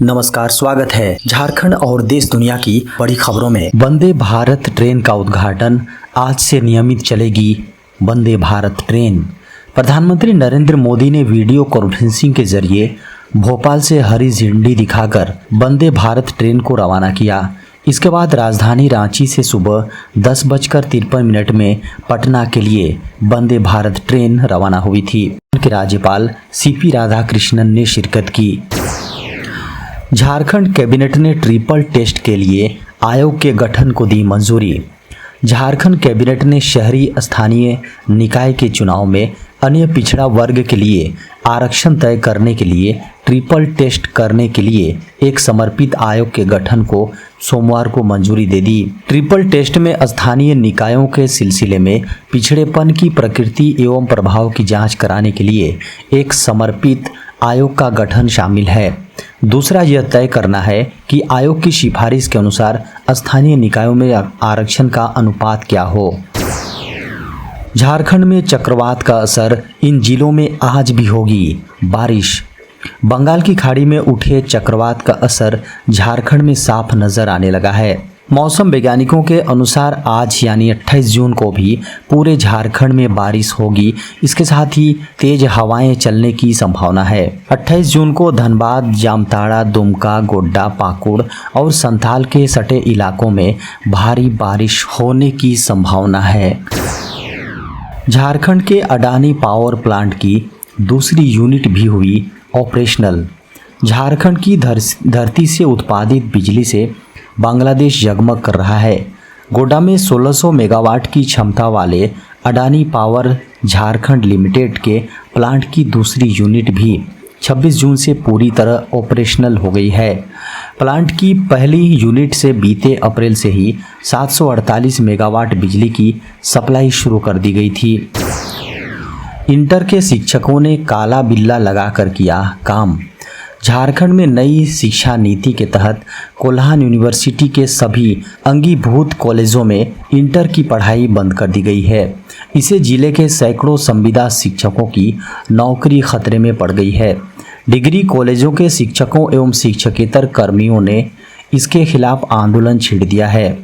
नमस्कार, स्वागत है झारखंड और देश दुनिया की बड़ी खबरों में। वंदे भारत ट्रेन का उद्घाटन, आज से नियमित चलेगी वंदे भारत ट्रेन। प्रधानमंत्री नरेंद्र मोदी ने वीडियो कॉन्फ्रेंसिंग के जरिए भोपाल से हरी झंडी दिखाकर वंदे भारत ट्रेन को रवाना किया। इसके बाद राजधानी रांची से सुबह 10:53 में पटना के लिए वंदे भारत ट्रेन रवाना हुई थी। उनके राज्यपाल CP राधाकृष्णन ने शिरकत की। झारखंड कैबिनेट ने ट्रिपल टेस्ट के लिए आयोग के गठन को दी मंजूरी। झारखंड कैबिनेट ने शहरी स्थानीय निकाय के चुनाव में अन्य पिछड़ा वर्ग के लिए आरक्षण तय करने के लिए ट्रिपल टेस्ट करने के लिए एक समर्पित आयोग के गठन को सोमवार को मंजूरी दे दी। ट्रिपल टेस्ट में स्थानीय निकायों के सिलसिले में पिछड़ेपन की प्रकृति एवं प्रभाव की जांच कराने के लिए एक समर्पित आयोग का गठन शामिल है। दूसरा यह तय करना है कि आयोग की सिफारिश के अनुसार स्थानीय निकायों में आरक्षण का अनुपात क्या हो। झारखंड में चक्रवात का असर, इन जिलों में आज भी होगी बारिश। बंगाल की खाड़ी में उठे चक्रवात का असर झारखंड में साफ नजर आने लगा है। मौसम वैज्ञानिकों के अनुसार आज यानी 28 जून को भी पूरे झारखंड में बारिश होगी। इसके साथ ही तेज हवाएं चलने की संभावना है। 28 जून को धनबाद, जामताड़ा, दुमका, गोड्डा, पाकुड़ और संथाल के सटे इलाकों में भारी बारिश होने की संभावना है। झारखंड के अडानी पावर प्लांट की दूसरी यूनिट भी हुई ऑपरेशनल। झारखंड की धरती से उत्पादित बिजली से बांग्लादेश जगमग कर रहा है। गोड्डा में 1600 मेगावाट की क्षमता वाले अडानी पावर झारखंड लिमिटेड के प्लांट की दूसरी यूनिट भी 26 जून से पूरी तरह ऑपरेशनल हो गई है। प्लांट की पहली यूनिट से बीते अप्रैल से ही 748 मेगावाट बिजली की सप्लाई शुरू कर दी गई थी। इंटर के शिक्षकों ने काला बिल्ला लगाकर किया काम। झारखंड में नई शिक्षा नीति के तहत कोल्हान यूनिवर्सिटी के सभी अंगीभूत कॉलेजों में इंटर की पढ़ाई बंद कर दी गई है। इसे जिले के सैकड़ों संविदा शिक्षकों की नौकरी खतरे में पड़ गई है। डिग्री कॉलेजों के शिक्षकों एवं शिक्षकेतर कर्मियों ने इसके खिलाफ आंदोलन छेड़ दिया है।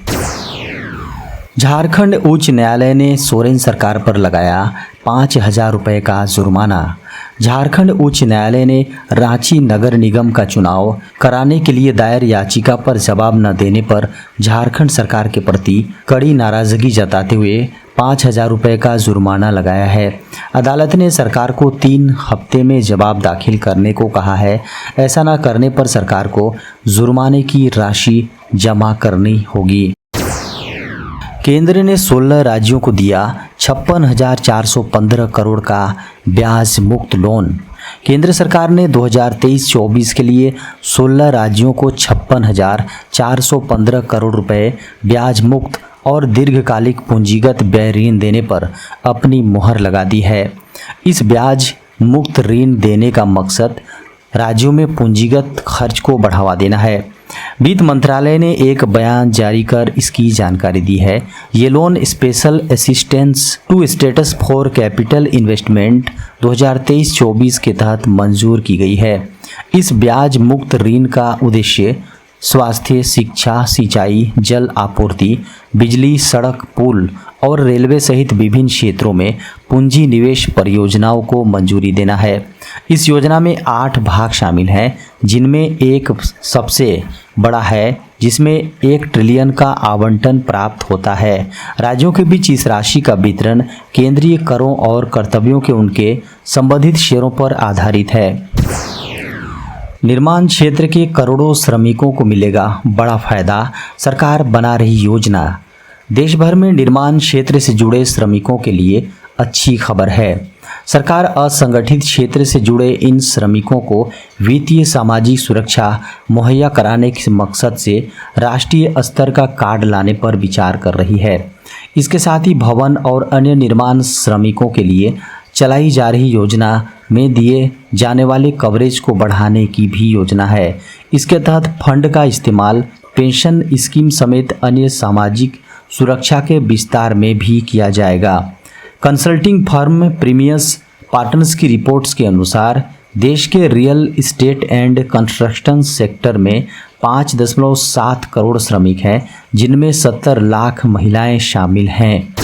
झारखंड उच्च न्यायालय ने सोरेन सरकार पर लगाया 5,000 रुपये का जुर्माना। झारखंड उच्च न्यायालय ने रांची नगर निगम का चुनाव कराने के लिए दायर याचिका पर जवाब न देने पर झारखंड सरकार के प्रति कड़ी नाराजगी जताते हुए 5,000 रुपये का जुर्माना लगाया है। अदालत ने सरकार को 3 हफ्ते में जवाब दाखिल करने को कहा है। ऐसा न करने पर सरकार को जुर्माने की राशि जमा करनी होगी। केंद्र ने 16 राज्यों को दिया 56,415 करोड़ का ब्याज मुक्त लोन। केंद्र सरकार ने 2023-24 के लिए 16 राज्यों को 56,415 करोड़ रुपए ब्याज मुक्त और दीर्घकालिक पूंजीगत व्यय ऋण देने पर अपनी मुहर लगा दी है। इस ब्याज मुक्त ऋण देने का मकसद राज्यों में पूंजीगत खर्च को बढ़ावा देना है। वित्त मंत्रालय ने एक बयान जारी कर इसकी जानकारी दी है। ये loan special assistance to states for capital investment 2023-24 के तहत मंजूर की गई है। इस ब्याज मुक्त ऋण का उद्देश्य स्वास्थ्य, शिक्षा, सिंचाई, जल आपूर्ति, बिजली, सड़क, पुल और रेलवे सहित विभिन्न क्षेत्रों में पूंजी निवेश परियोजनाओं को मंजूरी देना है। इस योजना में 8 भाग शामिल हैं, जिनमें एक सबसे बड़ा है, जिसमें 1 ट्रिलियन का आवंटन प्राप्त होता है। राज्यों के बीच इस राशि का वितरण केंद्रीय करों और कर्तव्यों के उनके संबंधित शेयरों पर आधारित है। निर्माण क्षेत्र के करोड़ों श्रमिकों को मिलेगा बड़ा फायदा, सरकार बना रही योजना। देश भर में निर्माण क्षेत्र से जुड़े श्रमिकों के लिए अच्छी खबर है। सरकार असंगठित क्षेत्र से जुड़े इन श्रमिकों को वित्तीय सामाजिक सुरक्षा मुहैया कराने के मकसद से राष्ट्रीय स्तर का कार्ड लाने पर विचार कर रही है। इसके साथ ही भवन और अन्य निर्माण श्रमिकों के लिए चलाई जा रही योजना में दिए जाने वाले कवरेज को बढ़ाने की भी योजना है। इसके तहत फंड का इस्तेमाल पेंशन स्कीम समेत अन्य सामाजिक सुरक्षा के विस्तार में भी किया जाएगा। कंसल्टिंग फर्म प्रीमियस पार्टनर्स की रिपोर्ट्स के अनुसार देश के real estate and construction sector में 5.7 करोड़ श्रमिक हैं, जिनमें 70 लाख महिलाएं शामिल हैं।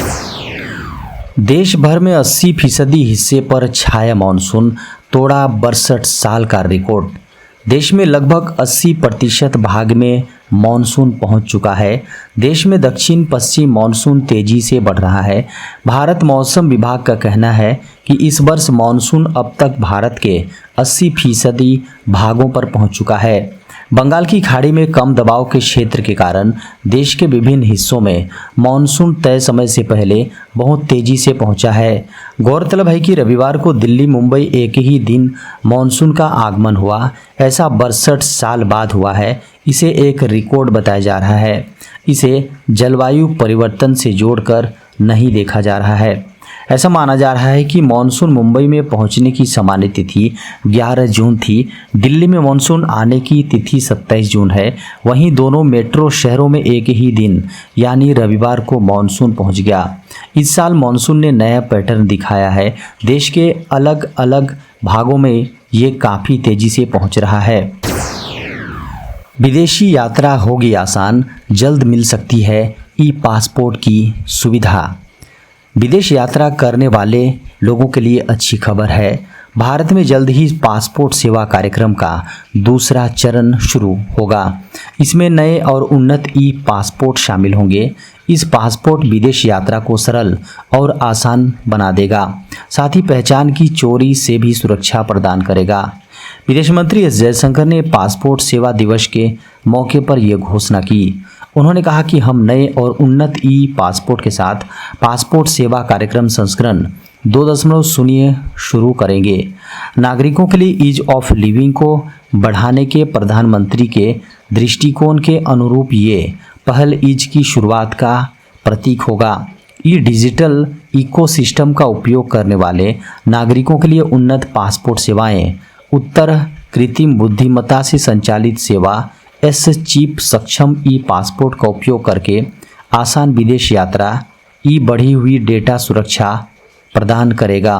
देश भर में 80% हिस्से पर छाया मानसून, तोड़ा 62 साल का रिकॉर्ड। देश में लगभग 80% भाग में मानसून पहुंच चुका है। देश में दक्षिण पश्चिम मानसून तेजी से बढ़ रहा है। भारत मौसम विभाग का कहना है कि इस वर्ष मानसून अब तक भारत के 80% भागों पर पहुंच चुका है। बंगाल की खाड़ी में कम दबाव के क्षेत्र के कारण देश के विभिन्न हिस्सों में मानसून तय समय से पहले बहुत तेजी से पहुंचा है। गौरतलब है कि रविवार को दिल्ली मुंबई एक ही दिन मानसून का आगमन हुआ। ऐसा 62 साल बाद हुआ है। इसे एक रिकॉर्ड बताया जा रहा है। इसे जलवायु परिवर्तन से जोड़कर नहीं देखा जा रहा है। ऐसा माना जा रहा है कि मानसून मुंबई में पहुंचने की सामान्य तिथि 11 जून थी। दिल्ली में मानसून आने की तिथि 27 जून है। वहीं दोनों मेट्रो शहरों में एक ही दिन यानी रविवार को मानसून पहुंच गया। इस साल मानसून ने नया पैटर्न दिखाया है। देश के अलग अलग भागों में ये काफ़ी तेजी से पहुंच रहा है। विदेशी यात्रा होगी आसान, जल्द मिल सकती है ई पासपोर्ट की सुविधा। विदेश यात्रा करने वाले लोगों के लिए अच्छी खबर है। भारत में जल्द ही पासपोर्ट सेवा कार्यक्रम का दूसरा चरण शुरू होगा। इसमें नए और उन्नत ई पासपोर्ट शामिल होंगे। इस पासपोर्ट विदेश यात्रा को सरल और आसान बना देगा, साथ ही पहचान की चोरी से भी सुरक्षा प्रदान करेगा। विदेश मंत्री एस जयशंकर ने पासपोर्ट सेवा दिवस के मौके पर यह घोषणा की। उन्होंने कहा कि हम नए और उन्नत ई पासपोर्ट के साथ पासपोर्ट सेवा कार्यक्रम संस्करण 2.0 शुरू करेंगे। नागरिकों के लिए ईज ऑफ लिविंग को बढ़ाने के प्रधानमंत्री के दृष्टिकोण के अनुरूप ये पहल ईज की शुरुआत का प्रतीक होगा। ये डिजिटल इकोसिस्टम का उपयोग करने वाले नागरिकों के लिए उन्नत पासपोर्ट सेवाएं, उत्तर कृत्रिम बुद्धिमत्ता से संचालित सेवा एस चिप सक्षम ई पासपोर्ट का उपयोग करके आसान विदेश यात्रा, ई बढ़ी हुई डेटा सुरक्षा प्रदान करेगा।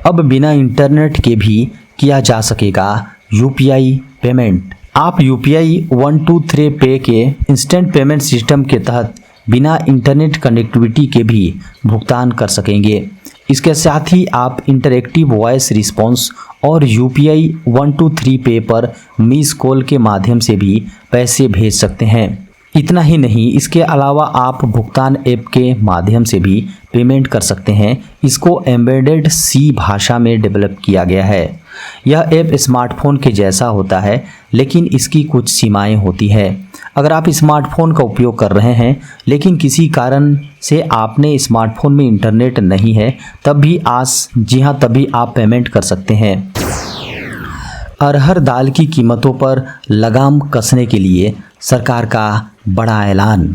अब बिना इंटरनेट के भी किया जा सकेगा यूपीआई पेमेंट। आप यूपीआई 123 पे के इंस्टेंट पेमेंट सिस्टम के तहत बिना इंटरनेट कनेक्टिविटी के भी भुगतान कर सकेंगे। इसके साथ ही आप इंटरैक्टिव वॉइस रिस्पॉन्स और यूपीआई 123 पे पर मिस कॉल के माध्यम से भी पैसे भेज सकते हैं। इतना ही नहीं, इसके अलावा आप भुगतान ऐप के माध्यम से भी पेमेंट कर सकते हैं। इसको एम्बेडेड सी भाषा में डेवलप किया गया है। यह ऐप स्मार्टफोन के जैसा होता है, लेकिन इसकी कुछ सीमाएं होती है। अगर आप स्मार्टफोन का उपयोग कर रहे हैं लेकिन किसी कारण से आपने स्मार्टफोन में इंटरनेट नहीं है, तब भी तभी आप पेमेंट कर सकते हैं। अरहर दाल की कीमतों पर लगाम कसने के लिए सरकार का बड़ा ऐलान।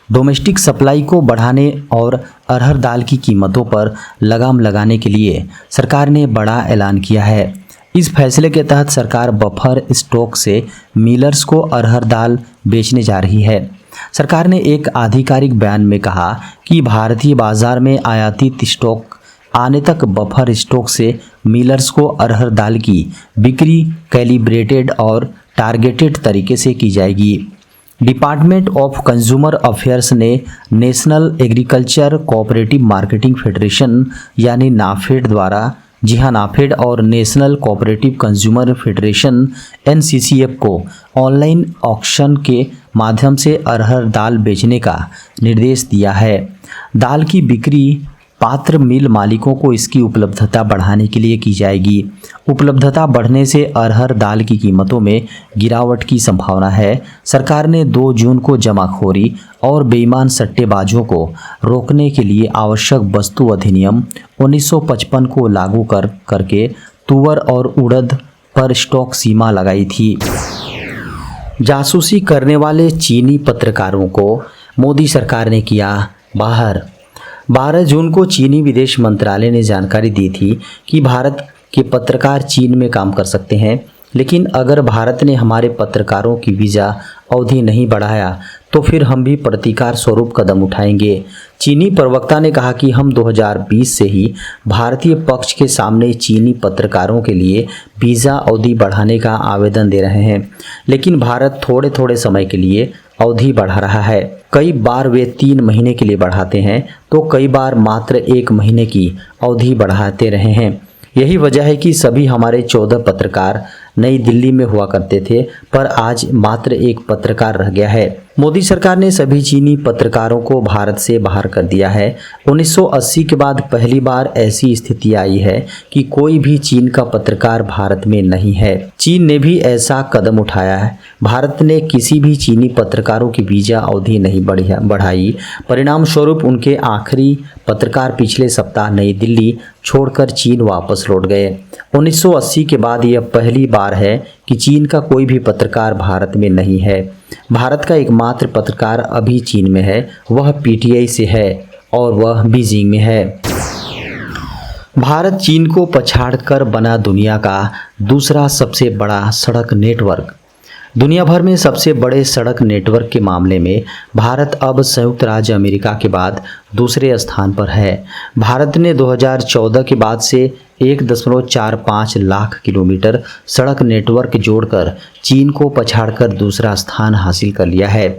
डोमेस्टिक सप्लाई को बढ़ाने और अरहर दाल की कीमतों पर लगाम लगाने के लिए सरकार ने बड़ा ऐलान किया है। इस फैसले के तहत सरकार बफर स्टॉक से मिलर्स को अरहर दाल बेचने जा रही है। सरकार ने एक आधिकारिक बयान में कहा कि भारतीय बाजार में आयातित स्टॉक आने तक बफर स्टॉक से मिलर्स को अरहर दाल की बिक्री कैलिब्रेटेड और टारगेटेड तरीके से की जाएगी। डिपार्टमेंट ऑफ कंज्यूमर अफेयर्स ने national agriculture cooperative marketing federation यानी नाफेड द्वारा नाफेड और national cooperative consumer federation NCCF को ऑनलाइन ऑक्शन के माध्यम से अरहर दाल बेचने का निर्देश दिया है। दाल की बिक्री पात्र मिल मालिकों को इसकी उपलब्धता बढ़ाने के लिए की जाएगी। उपलब्धता बढ़ने से अरहर दाल की कीमतों में गिरावट की संभावना है। सरकार ने 2 जून को जमाखोरी और बेईमान सट्टेबाजों को रोकने के लिए आवश्यक वस्तु अधिनियम 1955 को लागू करके तुअर और उड़द पर स्टॉक सीमा लगाई थी। जासूसी करने वाले चीनी पत्रकारों को मोदी सरकार ने किया बाहर। 12 जून को चीनी विदेश मंत्रालय ने जानकारी दी थी कि भारत के पत्रकार चीन में काम कर सकते हैं। लेकिन अगर भारत ने हमारे पत्रकारों की वीज़ा अवधि नहीं बढ़ाया तो फिर हम भी प्रतिकार स्वरूप कदम उठाएंगे। चीनी प्रवक्ता ने कहा कि हम 2020 से ही भारतीय पक्ष के सामने चीनी पत्रकारों के लिए वीज़ा अवधि बढ़ाने का आवेदन दे रहे हैं, लेकिन भारत थोड़े थोड़े समय के लिए अवधि बढ़ा रहा है। कई बार वे 3 महीने के लिए बढ़ाते हैं तो कई बार मात्र 1 महीने की अवधि बढ़ाते रहे हैं। यही वजह है कि सभी हमारे 14 पत्रकार नई दिल्ली में हुआ करते थे, पर आज मात्र 1 पत्रकार रह गया है। मोदी सरकार ने सभी चीनी पत्रकारों को भारत से बाहर कर दिया है। 1980 के बाद पहली बार ऐसी स्थिति आई है कि कोई भी चीन का पत्रकार भारत में नहीं है। चीन ने भी ऐसा कदम उठाया है। भारत ने किसी भी चीनी पत्रकारों की वीज़ा अवधि नहीं बढ़ाई। परिणाम स्वरूप उनके आखिरी पत्रकार पिछले सप्ताह नई दिल्ली छोड़कर चीन वापस लौट गए। 1980 के बाद यह पहली बार है कि चीन का कोई भी पत्रकार भारत में नहीं है। भारत का एकमात्र पत्रकार अभी चीन में है, वह पीटीआई से है और वह बीजिंग में है। भारत चीन को पछाड़कर बना दुनिया का दूसरा सबसे बड़ा सड़क नेटवर्क। दुनिया भर में सबसे बड़े सड़क नेटवर्क के मामले में भारत अब संयुक्त राज्य अमेरिका के बाद दूसरे स्थान पर है। भारत ने 2014 के बाद से 1.45 लाख किलोमीटर सड़क नेटवर्क जोड़कर चीन को पछाड़कर दूसरा स्थान हासिल कर लिया है।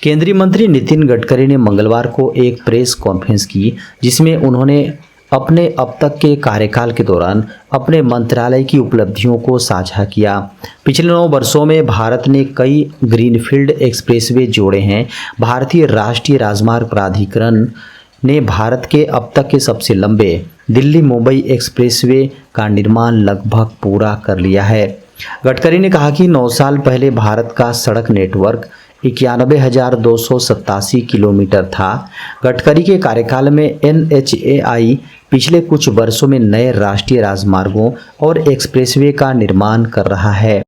केंद्रीय मंत्री नितिन गडकरी ने मंगलवार को एक प्रेस कॉन्फ्रेंस की, जिसमें उन्होंने अपने अब तक के कार्यकाल के दौरान अपने मंत्रालय की उपलब्धियों को साझा किया। पिछले 9 वर्षों में भारत ने कई ग्रीनफील्ड एक्सप्रेसवे जोड़े हैं। भारतीय राष्ट्रीय राजमार्ग प्राधिकरण ने भारत के अब तक के सबसे लंबे दिल्ली मुंबई एक्सप्रेसवे का निर्माण लगभग पूरा कर लिया है। गडकरी ने कहा कि 9 साल पहले भारत का सड़क नेटवर्क 91,287 किलोमीटर था। गडकरी के कार्यकाल में NHAI पिछले कुछ वर्षों में नए राष्ट्रीय राजमार्गों और एक्सप्रेसवे का निर्माण कर रहा है।